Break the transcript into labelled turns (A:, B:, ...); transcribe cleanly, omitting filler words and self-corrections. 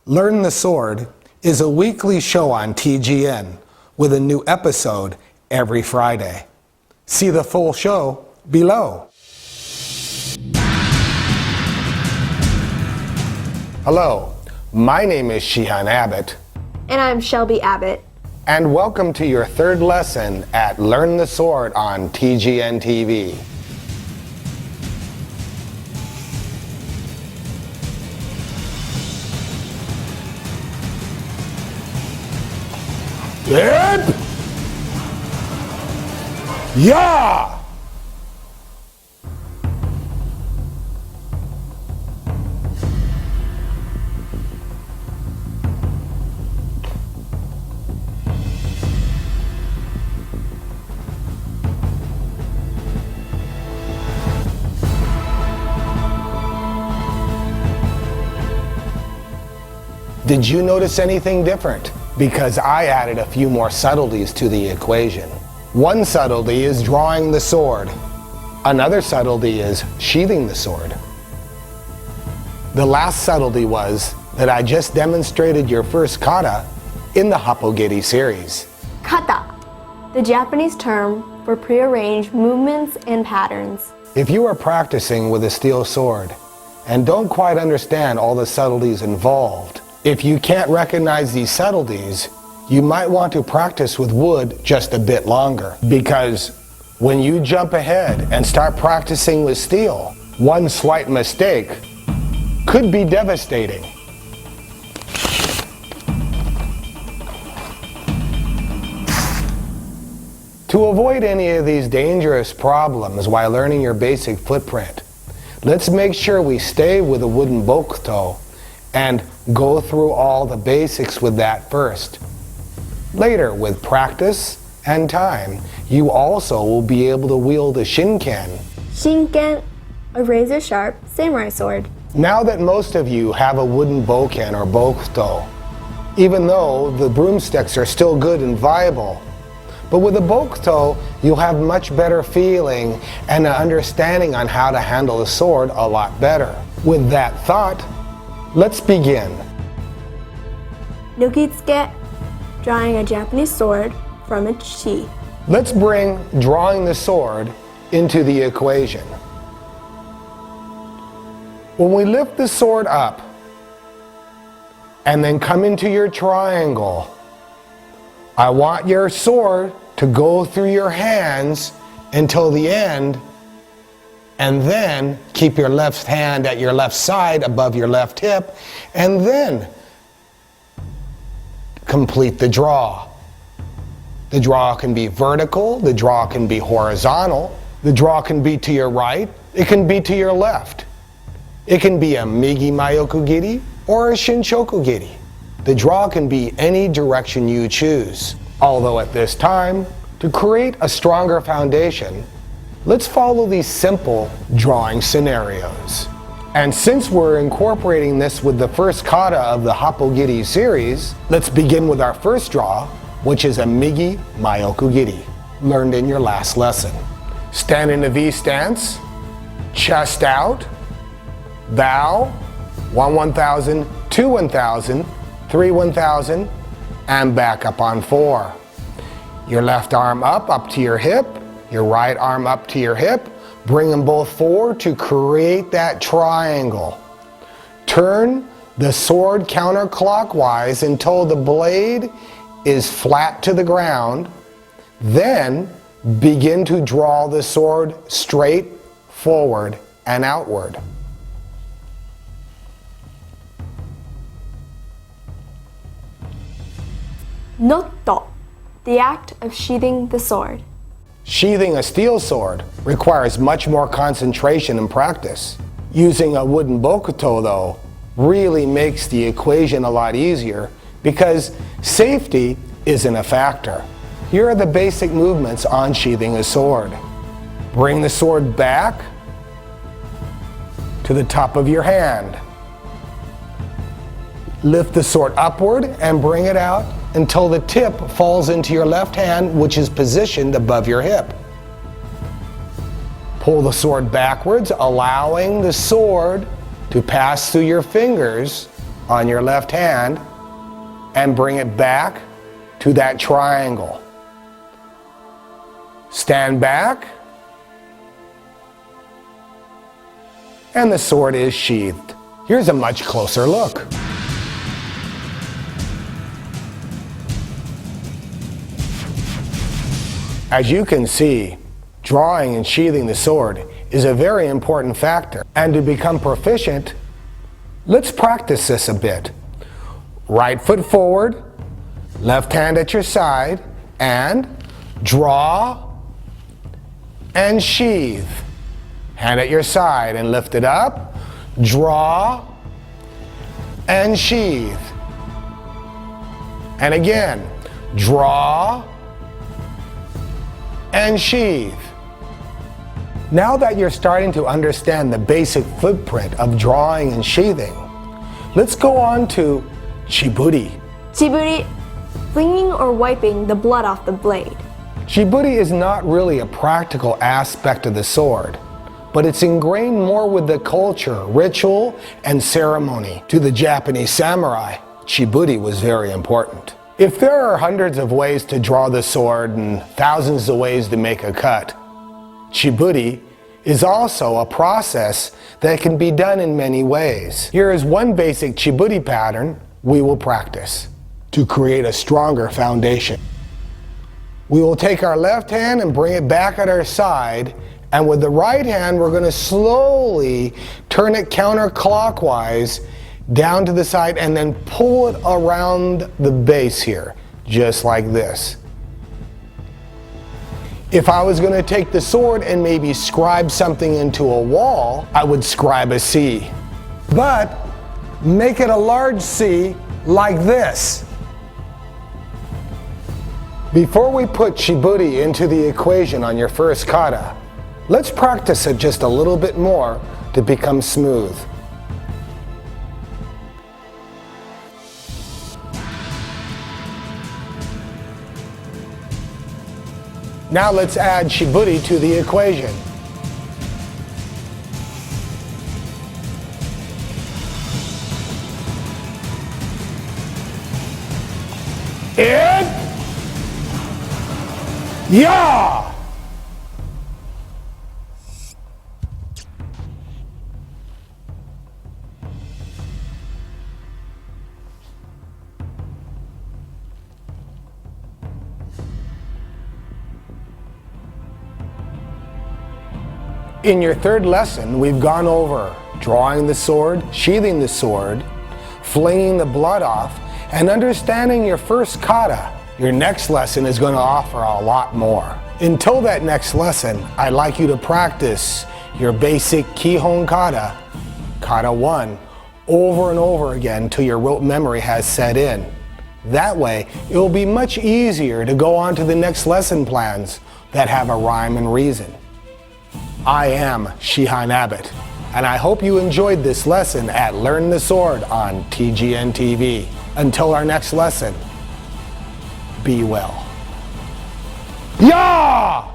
A: Learn the Sword is a weekly show on TGN with a new episode every Friday. See the full show below. Hello, my name is Shihan Abbott.
B: And I'm Shelby Abbott.
A: And welcome to your third lesson at Learn the Sword on TGN TV. Yep! Yeah! Did you notice anything different? Because I added a few more subtleties to the equation. One subtlety is drawing the sword. Another subtlety is sheathing the sword. The last subtlety was that I just demonstrated your first kata in the Happogiri series.
B: Kata, the Japanese term for prearranged movements and patterns.
A: If you are practicing with a steel sword and don't quite understand all the subtleties involved, if you can't recognize these subtleties, you might want to practice with wood just a bit longer. Because when you jump ahead and start practicing with steel, one slight mistake could be devastating. To avoid any of these dangerous problems while learning your basic footprint, let's make sure we stay with a wooden bokuto and go through all the basics with that first. Later, with practice and time, you also will be able to wield a shinken.
B: Shinken, a razor-sharp samurai sword.
A: Now that most of you have a wooden bokken or bokuto, even though the broomsticks are still good and viable, but with a bokuto, you'll have much better feeling and an understanding on how to handle the sword a lot better. With that thought, let's begin.
B: Nukitsuke, drawing a Japanese sword from its sheath.
A: Let's bring drawing the sword into the equation. When we lift the sword up and then come into your triangle, I want your sword to go through your hands until the end, and then keep your left hand at your left side above your left hip, and then complete the draw. The draw can be vertical, the draw can be horizontal, the draw can be to your right, it can be to your left. It can be a Migi Mayokugiri or a Shinchokugiri. The draw can be any direction you choose. Although at this time, to create a stronger foundation, let's follow these simple drawing scenarios. And since we're incorporating this with the first kata of the Happogiri series, let's begin with our first draw, which is a Migi Mayokugiri, learned in your last lesson. Stand in a V stance, chest out, bow, 1 1000, 2 1000, 3 1000, and back up on 4. Your left arm up to your hip, your right arm up to your hip, bring them both forward to create that triangle. Turn the sword counterclockwise until the blade is flat to the ground, then begin to draw the sword straight forward and outward.
B: Notto, the act of sheathing the sword.
A: Sheathing a steel sword requires much more concentration and practice. Using a wooden bokuto, though, really makes the equation a lot easier because safety isn't a factor. Here are the basic movements on sheathing a sword. Bring the sword back to the top of your hand. Lift the sword upward and bring it out until the tip falls into your left hand, which is positioned above your hip. Pull the sword backwards, allowing the sword to pass through your fingers on your left hand and bring it back to that triangle. Stand back, and the sword is sheathed. Here's a much closer look. As you can see, drawing and sheathing the sword is a very important factor. And to become proficient, let's practice this a bit. Right foot forward, left hand at your side, and draw and sheathe. Hand at your side and lift it up, draw and sheathe. And again, draw and sheathe. Now that you're starting to understand the basic footprint of drawing and sheathing, let's go on to chiburi.
B: Chiburi, flinging or wiping the blood off the blade.
A: Chiburi is not really a practical aspect of the sword, but it's ingrained more with the culture, ritual, and ceremony. To the Japanese samurai, chiburi was very important. If there are hundreds of ways to draw the sword and thousands of ways to make a cut, chiburi is also a process that can be done in many ways. Here is one basic chiburi pattern we will practice to create a stronger foundation. We will take our left hand and bring it back at our side, and with the right hand we're going to slowly turn it counterclockwise down to the side and then pull it around the base here, just like this. If I was going to take the sword and maybe scribe something into a wall, I would scribe a C. But make it a large C like this. Before we put chiburi into the equation on your first kata, let's practice it just a little bit more to become smooth. Now let's add chiburi to the equation. In, ya! In your third lesson, we've gone over drawing the sword, sheathing the sword, flinging the blood off, and understanding your first kata. Your next lesson is going to offer a lot more. Until that next lesson, I'd like you to practice your basic Kihon kata, kata 1, over and over again till your rote memory has set in. That way, it will be much easier to go on to the next lesson plans that have a rhyme and reason. I am Shihan Abbott, and I hope you enjoyed this lesson at Learn the Sword on TGN TV. Until our next lesson, be well. Yeah!